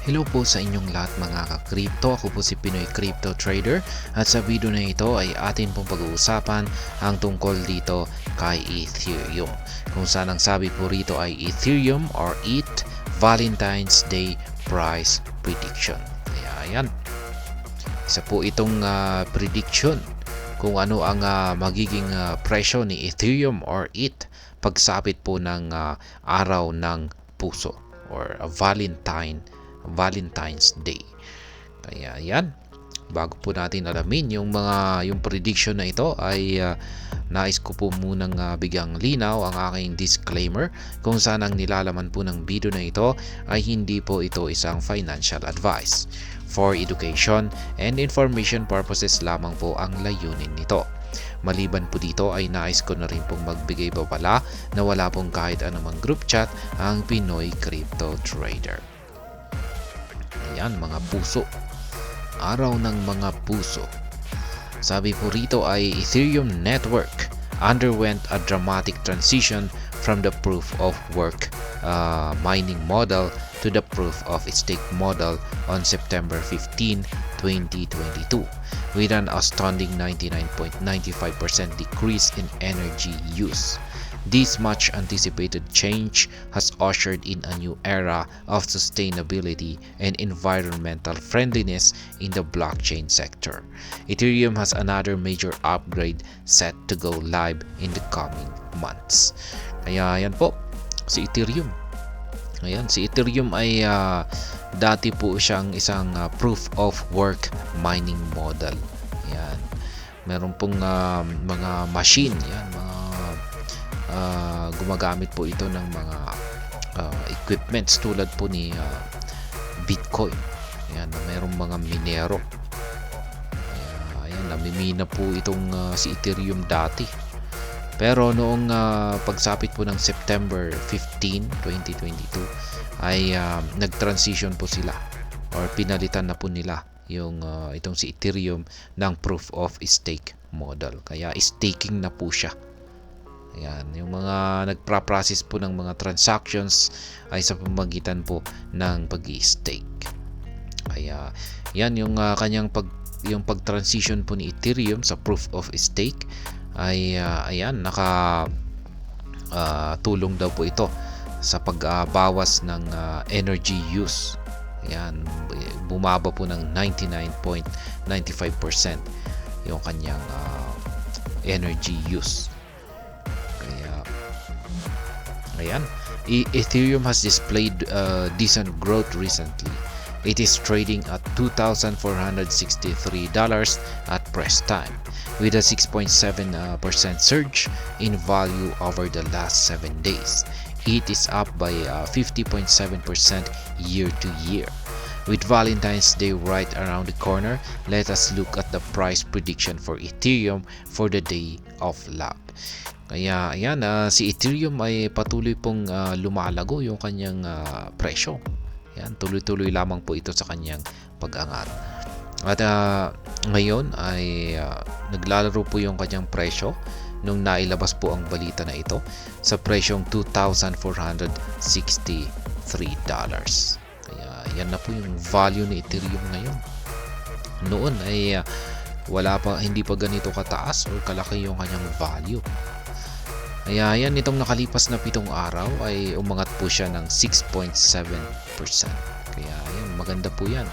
Hello po sa inyong lahat mga ka-crypto. Ako po si Pinoy Crypto Trader at sa video na ito ay atin pong pag-uusapan ang tungkol dito kay Ethereum. Kung saan ang sabi po rito ay Ethereum or ETH Valentine's Day Price Prediction. Kaya yan. Isa po itong prediction kung ano ang magiging presyo ni Ethereum or ETH pagsapit po ng araw ng puso or Valentine's Day. Kaya yan, bago po natin alamin yung prediction na ito ay nais ko po munang bigyang linaw ang aking disclaimer kung saan ang nilalaman po ng video na ito ay hindi po ito isang financial advice. For education and information purposes lamang po ang layunin nito. Maliban po dito ay nais ko na rin pong magbigay babala na wala pong kahit anumang group chat ang Pinoy Crypto Trader. Ayan mga puso, araw ng mga puso. Sabi po rito ay Ethereum network underwent a dramatic transition from the proof of work mining model to the proof of stake model on September 15, 2022 with an astounding 99.95% decrease in energy use. This much anticipated change has ushered in a new era of sustainability and environmental friendliness in the blockchain sector. Ethereum has another major upgrade set to go live in the coming months. Kaya yan po, si Ethereum. Ayan, si Ethereum ay dati po siyang isang proof of work mining model. Ayan. Meron pong mga machine, yan, gumagamit po ito ng mga equipments tulad po ni Bitcoin. Ayan, na mayroong mga minero. Ayan, namimina po itong si Ethereum dati. Pero noong pagsapit po ng September 15, 2022 ay nag-transition po sila or pinalitan na po nila yung itong si Ethereum ng proof of stake model. Kaya staking na po siya. Ayan, yung mga nagpa-process po ng mga transactions ay sa pamamagitan po ng pag-i-stake. Kaya yan yung kanyang pag-transition po ni Ethereum sa proof of stake ay ayan, tulong daw po ito sa pagbawas ng energy use. Ayan, bumaba po ng 99.95% yung kanyang energy use. Ayan, Ethereum has displayed decent growth recently. It is trading at $2,463 at press time, with a 6.7% surge in value over the last 7 days. It is up by 50.7% year to year. With Valentine's Day right around the corner, let us look at the price prediction for Ethereum for the day of love. Kaya ayan, si Ethereum ay patuloy pong lumalago yung kanyang presyo. Ayan, tuloy-tuloy lamang po ito sa kanyang pag-angat. At ngayon ay naglalaro po yung kanyang presyo nung nailabas po ang balita na ito sa presyong $2,463. Kaya yan na po yung value ni Ethereum ngayon. Noon ay hindi pa ganito kataas o kalaki yung kanyang value. Kaya yan, itong nakalipas na 7 araw ay umangat po siya ng 6.7%. Kaya yan, maganda po yan.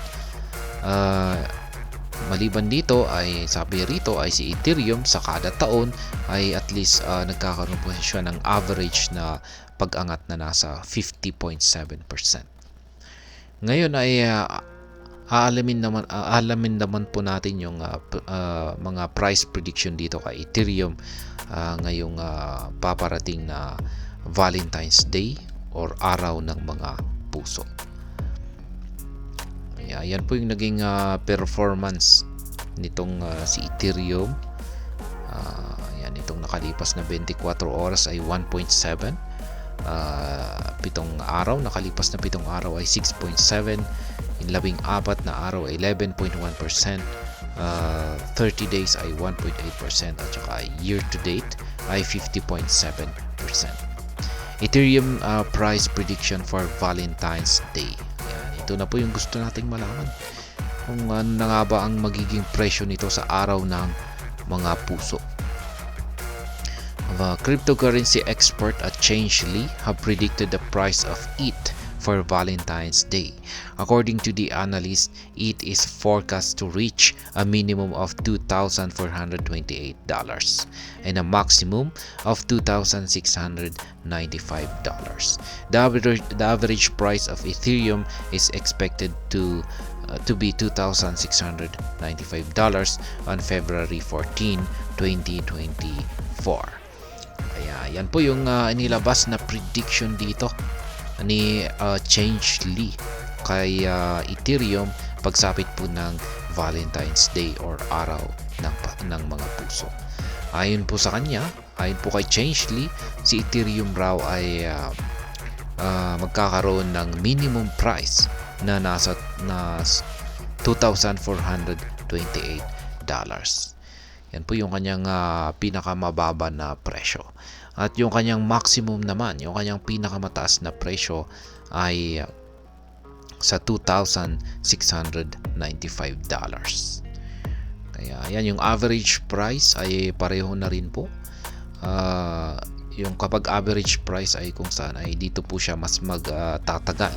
Maliban dito ay sabi rito ay si Ethereum sa kada taon ay at least nagkakaroon po siya ng average na pag-angat na nasa 50.7%. Ngayon ay alamin naman po natin yung mga price prediction dito kay Ethereum ngayong paparating na Valentine's Day or araw ng mga puso. Yan po yung naging performance nitong si Ethereum. Yan, itong nakalipas na 24 oras ay 1.7. Nakalipas na 7 araw ay 6.7. In 14 na araw ay 11.1%. 30 days ay 1.8% at saka year to date ay 50.7%. Ethereum price prediction for Valentine's Day. Yan, ito na po yung gusto nating malaman. Kung ano na nga ba ang magiging presyo nito sa araw ng mga puso. The cryptocurrency expert at Changelly have predicted the price of ETH for Valentine's Day. According to the analyst, ETH is forecast to reach a minimum of $2,428 and a maximum of $2,695. The average price of Ethereum is expected to be $2,695 on February 14, 2024. Kaya yan po yung inilabas na prediction dito ni Changelly kay Ethereum pagsapit po ng Valentine's Day or araw ng mga puso. Ayon po sa kanya, ayon po kay Changelly, si Ethereum raw ay magkakaroon ng minimum price na nasa $2,428. Yan po yung kanyang pinakamababa na presyo. At yung kanyang maximum naman, yung kanyang pinakamataas na presyo ay sa $2,695. Kaya yan, yung average price ay pareho na rin po. Yung kapag average price ay kung saan ay dito po siya mas magtatagal.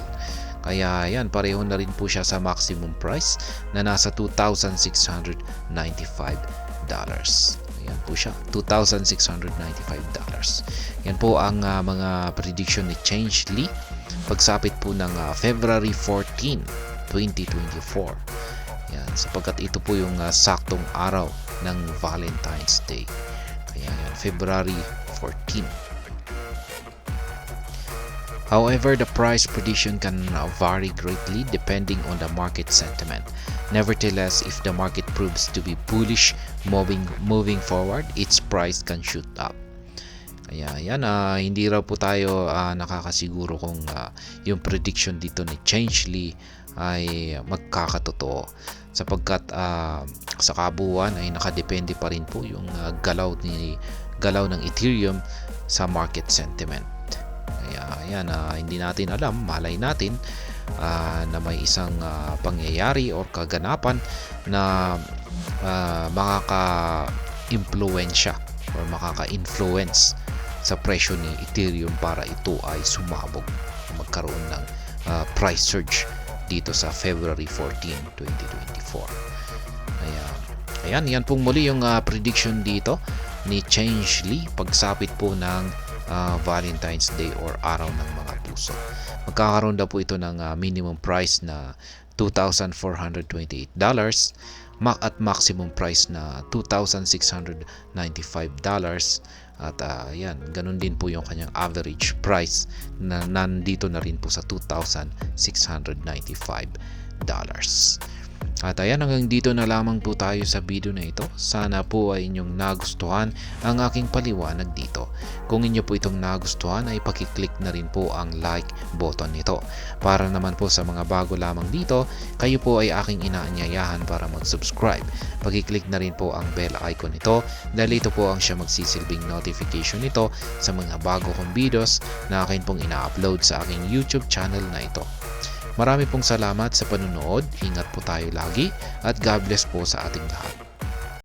Kaya yan, pareho na rin po siya sa maximum price na nasa $2,695. Yan po siya, $2,695. Yan po ang mga prediction ni Changelly pagsapit po ng February 14, 2024. Yan, sapagkat ito po yung saktong araw ng Valentine's Day. Kaya yan, February 14. However, the price prediction can vary greatly depending on the market sentiment. Nevertheless, if the market proves to be bullish moving forward, its price can shoot up. Kaya yan, hindi raw po tayo nakakasiguro kung yung prediction dito ni Changelly ay magkakatotoo. Sapagkat sa kabuuan ay nakadepende pa rin po yung galaw ng Ethereum sa market sentiment. Kaya yan, hindi natin alam, malay natin na may isang pangyayari o kaganapan na makaka-impluwensya or makaka-influence sa presyo ni Ethereum para ito ay sumabog, magkaroon ng price surge dito sa February 14, 2024. Ayan, yan pong muli yung prediction dito ni Changelly pagsapit po ng Valentine's Day or araw ng mga puso. Magkakaroon daw po ito ng minimum price na $2,428 at maximum price na $2,695 at yan, ganun din po yung kanyang average price na nandito na rin po sa $2,695. At ayan, hanggang dito na lamang po tayo sa video na ito. Sana po ay inyong nagustuhan ang aking paliwanag dito. Kung inyo po itong nagustuhan ay pakiclick na rin po ang like button nito. Para naman po sa mga bago lamang dito, kayo po ay aking inaanyayahan para mag-subscribe. Pakiclick na rin po ang bell icon nito dahil ito po ang siya magsisilbing notification nito sa mga bago kong videos na akin pong ina-upload sa aking YouTube channel na ito. Marami pong salamat sa panunood, ingat po tayo lagi at God bless po sa ating lahat.